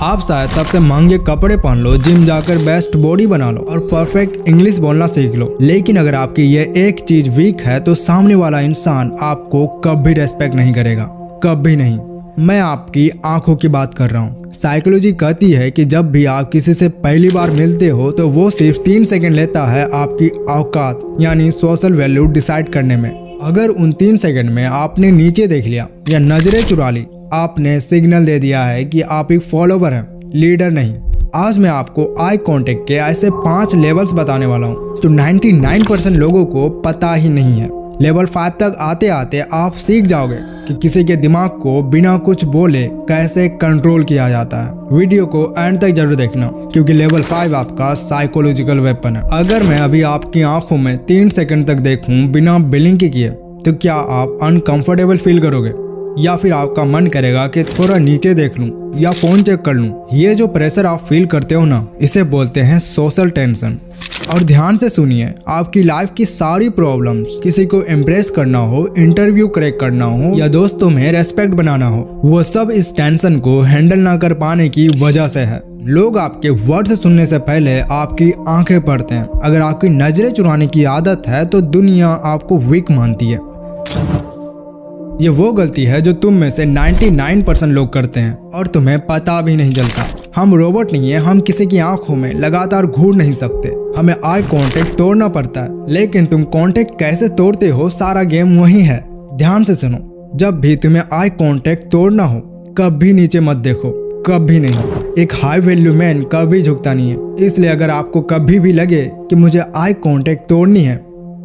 आप शायद सबसे महंगे कपड़े पहन लो, जिम जाकर बेस्ट बॉडी बना लो और परफेक्ट इंग्लिश बोलना सीख लो, लेकिन अगर आपकी ये एक चीज वीक है तो सामने वाला इंसान आपको कभी रेस्पेक्ट नहीं करेगा, कभी नहीं। मैं आपकी आंखों की बात कर रहा हूँ। साइकोलॉजी कहती है कि जब भी आप किसी से पहली बार मिलते हो तो वो सिर्फ 3 सेकंड लेता है आपकी औकात यानी सोशल वैल्यू डिसाइड करने में। अगर उन 3 सेकंड में आपने नीचे देख लिया या नजरें चुरा ली, आपने सिग्नल दे दिया है कि आप एक फॉलोवर हैं, लीडर नहीं। आज मैं आपको आई कांटेक्ट के ऐसे 5 लेवल्स बताने वाला हूँ जो 99% लोगों को पता ही नहीं है। लेवल 5 तक आते आते आप सीख जाओगे कि किसी के दिमाग को बिना कुछ बोले कैसे कंट्रोल किया जाता है। वीडियो को एंड तक जरूर देखना क्योंकि लेवल 5 आपका साइकोलॉजिकल वेपन है। अगर मैं अभी आपकी आंखों में 3 सेकंड तक देखूं बिना ब्लिंक किए तो क्या आप अनकंफर्टेबल फील करोगे या फिर आपका मन करेगा कि थोड़ा नीचे देख लूं या फोन चेक कर लूं? ये जो प्रेशर आप फील करते हो ना, इसे बोलते हैं सोशल टेंशन। और ध्यान से सुनिए, आपकी लाइफ की सारी प्रॉब्लम्स, किसी को इम्प्रेस करना हो, इंटरव्यू क्रैक करना हो या दोस्तों में रेस्पेक्ट बनाना हो, वो सब इस टेंशन को हैंडल ना कर पाने की वजह से है। लोग आपके वर्ड से सुनने से पहले आपकी आंखें पढ़ते हैं। अगर आपकी नजरें चुराने की आदत है तो दुनिया आपको वीक मानती है। ये वो गलती है जो तुम में से 99% लोग करते हैं और तुम्हें पता भी नहीं चलता। हम रोबोट नहीं है, हम किसी की आंखों में लगातार घूर नहीं सकते। हमें आई कांटेक्ट तोड़ना पड़ता है, लेकिन तुम कांटेक्ट कैसे तोड़ते हो, सारा गेम वही है। ध्यान से सुनो, जब भी तुम्हें आई कांटेक्ट तोड़ना हो कभी नीचे मत देखो, कभी नहीं। एक हाई वैल्यू मैन कभी झुकता नहीं है। इसलिए अगर आपको कभी भी लगे कि मुझे आई कांटेक्ट तोड़नी है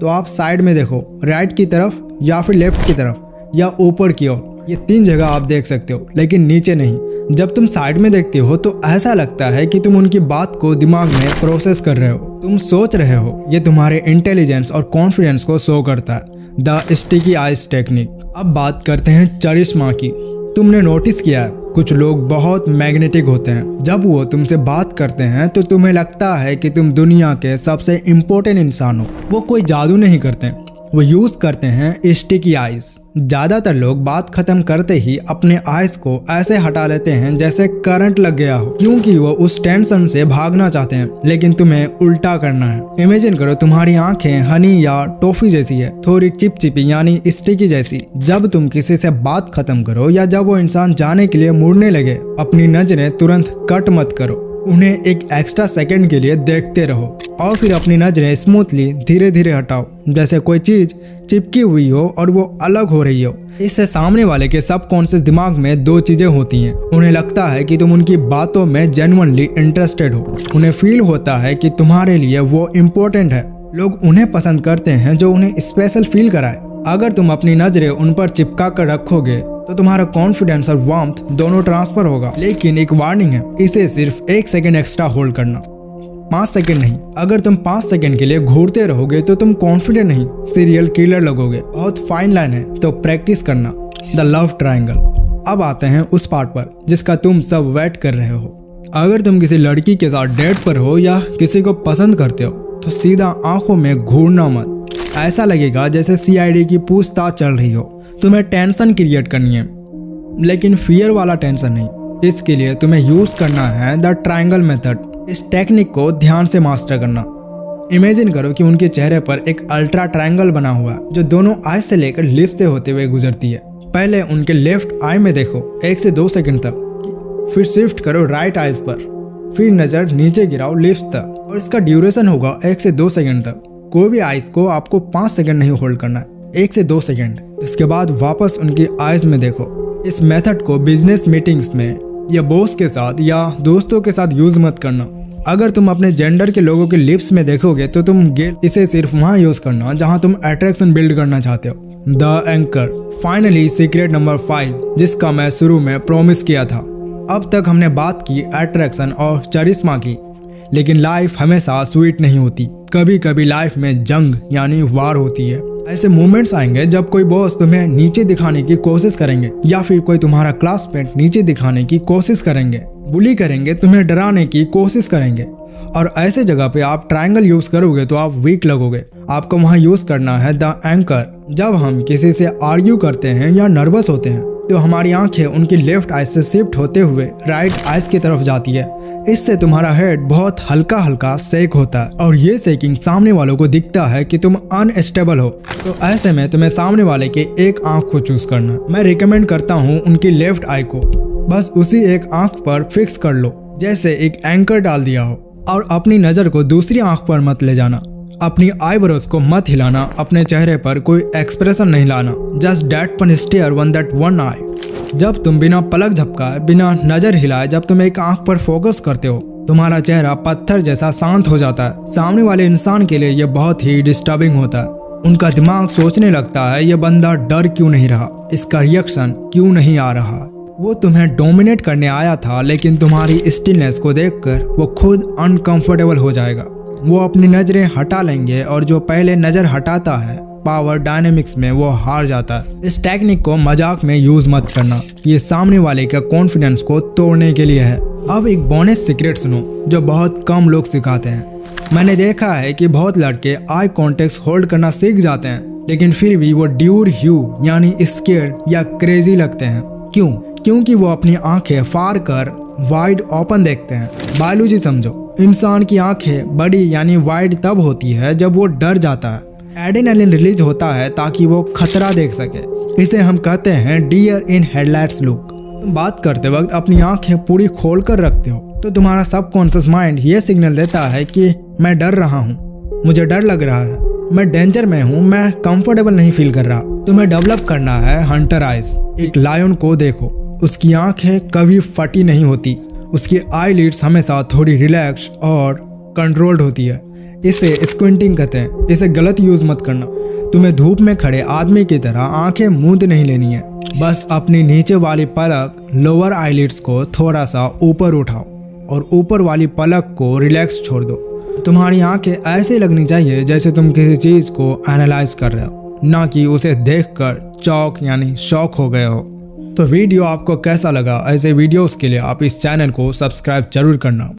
तो आप साइड में देखो, राइट की तरफ या फिर लेफ्ट की तरफ या ऊपर की ओर। ये 3 जगह आप देख सकते हो, लेकिन नीचे नहीं। जब तुम साइड में देखते हो तो ऐसा लगता है कि तुम उनकी बात को दिमाग में प्रोसेस कर रहे हो, तुम सोच रहे हो। ये तुम्हारे इंटेलिजेंस और कॉन्फिडेंस को शो करता है। The sticky eyes technique. अब बात करते हैं चरिश्मा की। तुमने नोटिस किया है, कुछ लोग बहुत मैग्नेटिक होते हैं। जब वो तुमसे बात करते हैं तो तुम्हें लगता है कि तुम दुनिया के सबसे इम्पोर्टेंट इंसान हो। वो कोई जादू नहीं करते, वो यूज करते हैं स्टिकी आइज। ज्यादातर लोग बात खत्म करते ही अपने आइज को ऐसे हटा लेते हैं जैसे करंट लग गया हो, क्योंकि वो उस टेंशन से भागना चाहते हैं। लेकिन तुम्हें उल्टा करना है। इमेजिन करो तुम्हारी आंखें हनी या टॉफी जैसी है, थोड़ी चिपचिपी यानी स्टिकी जैसी। जब तुम किसी से बात खत्म करो या जब वो इंसान जाने के लिए मुड़ने लगे, अपनी नजरें तुरंत कट मत करो, उन्हें एक एक्स्ट्रा सेकंड के लिए देखते रहो और फिर अपनी नजरें स्मूथली धीरे धीरे हटाओ, जैसे कोई चीज चिपकी हुई हो और वो अलग हो रही हो। इससे सामने वाले के सबकॉन्शियस दिमाग में 2 चीजें होती हैं। उन्हें लगता है कि तुम उनकी बातों में जेन्युइनली इंटरेस्टेड हो। उन्हें फील होता है कि तुम्हारे लिए वो इम्पोर्टेंट है। लोग उन्हें पसंद करते हैं जो उन्हें स्पेशल फील कराए। अगर तुम अपनी नजरें उन पर चिपका कर रखोगे तो तुम्हारा कॉन्फिडेंस और वार्मथ दोनों ट्रांसफर होगा। लेकिन एक वार्निंग है, इसे सिर्फ 1 सेकंड एक्स्ट्रा होल्ड करना, 5 सेकंड नहीं। अगर तुम 5 सेकंड के लिए घूरते रहोगे तो तुम कॉन्फिडेंट नहीं, सीरियल किलर लगोगे। बहुत फाइन लाइन है, तो प्रैक्टिस करना। The love triangle. अब आते हैं उस पार्ट पर जिसका तुम सब वेट कर रहे हो। अगर तुम किसी लड़की के साथ डेट पर हो या किसी को पसंद करते हो तो सीधा आंखों में घूरना मत। ऐसा लगेगा जैसे CID की पूछताछ चल रही हो। तुम्हें टेंशन क्रिएट करनी है, लेकिन फियर वाला टेंशन नहीं। इसके लिए तुम्हें यूज करना है द ट्रायंगल मेथड। इस टेक्निक को ध्यान से मास्टर करना। इमेजिन करो कि उनके चेहरे पर एक अल्ट्रा ट्रायंगल बना हुआ है जो दोनों आई से लेकर लिप्स से होते हुए गुजरती है। पहले उनके लेफ्ट आई में देखो 1 से 2 सेकंड तक, फिर शिफ्ट करो राइट आइज पर, फिर नजर नीचे गिराओ लिप्स तक और इसका ड्यूरेशन होगा 1 से 2 सेकंड तक। कोई भी आइज को आपको 5 सेकंड नहीं होल्ड करना है, 1 से 2 सेकंड। इसके बाद वापस उनकी आइज में देखो। इस मेथड को बिजनेस मीटिंग्स में या बॉस के साथ या दोस्तों के साथ यूज मत करना। अगर तुम अपने जेंडर के लोगों के लिप्स में देखोगे तो तुम इसे सिर्फ वहां यूज करना जहां तुम अट्रैक्शन बिल्ड करना चाहते हो। The anchor. Finally secret number 5, जिसका मैं शुरू में प्रॉमिस किया था। अब तक हमने बात की अट्रैक्शन और चरिश्मा की, लेकिन लाइफ हमेशा स्वीट नहीं होती। कभी कभी लाइफ में जंग यानी वार होती है। ऐसे मोमेंट्स आएंगे जब कोई बॉस तुम्हें नीचे दिखाने की कोशिश करेंगे या फिर कोई तुम्हारा क्लासमेट नीचे दिखाने की कोशिश करेंगे, बुली करेंगे, तुम्हें डराने की कोशिश करेंगे। और ऐसे जगह पे आप ट्रायंगल यूज करोगे तो आप वीक लगोगे। आपको वहां यूज करना है द एंकर। जब हम किसी से आर्ग्यू करते हैं या नर्वस होते हैं तो हमारी आंखें उनकी लेफ्ट आई से शिफ्ट होते हुए राइट आइज की तरफ जाती है। इससे तुम्हारा हेड बहुत हल्का हल्का शेक होता है और ये शेकिंग सामने वालों को दिखता है कि तुम अनस्टेबल हो। तो ऐसे में तुम्हें सामने वाले के एक आंख को चूज करना। मैं रिकमेंड करता हूँ उनकी लेफ्ट आई को बस उसी एक आंख पर फिक्स कर लो, जैसे एक एंकर डाल दिया हो, और अपनी नजर को दूसरी आंख पर मत ले जाना। अपनी आईब्रोज को मत हिलाना, अपने चेहरे पर कोई एक्सप्रेशन नहीं लाना। जस्ट डेट पन स्टेयर वन दैट वन आई। जब तुम बिना पलक झपकाए, बिना नजर हिलाए, जब तुम एक आंख पर फोकस करते हो, तुम्हारा चेहरा पत्थर जैसा शांत हो जाता है। सामने वाले इंसान के लिए यह बहुत ही डिस्टर्बिंग होता है। उनका दिमाग सोचने लगता है यह बंदा डर क्यों नहीं रहा, इसका रिएक्शन क्यों नहीं आ रहा। वो तुम्हें डोमिनेट करने आया था, लेकिन तुम्हारी स्टिलनेस को देखकर वो खुद अनकंफर्टेबल हो जाएगा। वो अपनी नजरें हटा लेंगे और जो पहले नजर हटाता है पावर डायनेमिक्स में वो हार जाता है। इस टेक्निक को मजाक में यूज मत करना, ये सामने वाले का कॉन्फिडेंस को तोड़ने के लिए है। अब एक बोनस सीक्रेट सुनो जो बहुत कम लोग सिखाते हैं। मैंने देखा है कि बहुत लड़के आई कॉन्टेक्ट होल्ड करना सीख जाते हैं, लेकिन फिर भी वो ड्यूर ह्यू यानी स्केर्ड या क्रेजी लगते हैं। क्यों? क्योंकि वो अपनी आंखें फाड़ कर वाइड ओपन देखते हैं। बायोलॉजी समझो, इंसान की आंखें बड़ी यानी वाइड तब होती है जब वो डर जाता है। एड्रेनालिन रिलीज होता है ताकि वो खतरा देख सके। इसे हम कहते हैं डियर इन हेडलाइट्स लुक। तुम बात करते वक्त अपनी आंखें पूरी खोल कर रखते हो तो तुम्हारा सबकॉन्शियस माइंड ये सिग्नल देता है कि मैं डर रहा हूँ, मुझे डर लग रहा है, मैं डेंजर में हूँ, मैं कंफर्टेबल नहीं फील कर रहा। तुम्हें डेवलप करना है हंटर आइज। एक लायन को देखो, उसकी आंखें कभी फटी नहीं होती, उसकी आईलिड्स हमेशा थोड़ी रिलैक्स और कंट्रोल्ड होती है। इसे स्क्विंटिंग कहते हैं। इसे गलत यूज मत करना। तुम्हें धूप में खड़े आदमी की तरह आंखें मूंद नहीं लेनी है। बस अपनी नीचे वाली पलक लोअर आईलिड्स को थोड़ा सा ऊपर उठाओ और ऊपर वाली पलक को रिलैक्स छोड़ दो। तुम्हारी आंखें ऐसे लगनी चाहिए जैसे तुम किसी चीज को एनालाइज कर रहे हो, ना कि उसे देखकर चौक यानी शॉक हो गए हो। तो वीडियो आपको कैसा लगा? ऐसे वीडियोस के लिए आप इस चैनल को सब्सक्राइब जरूर करना।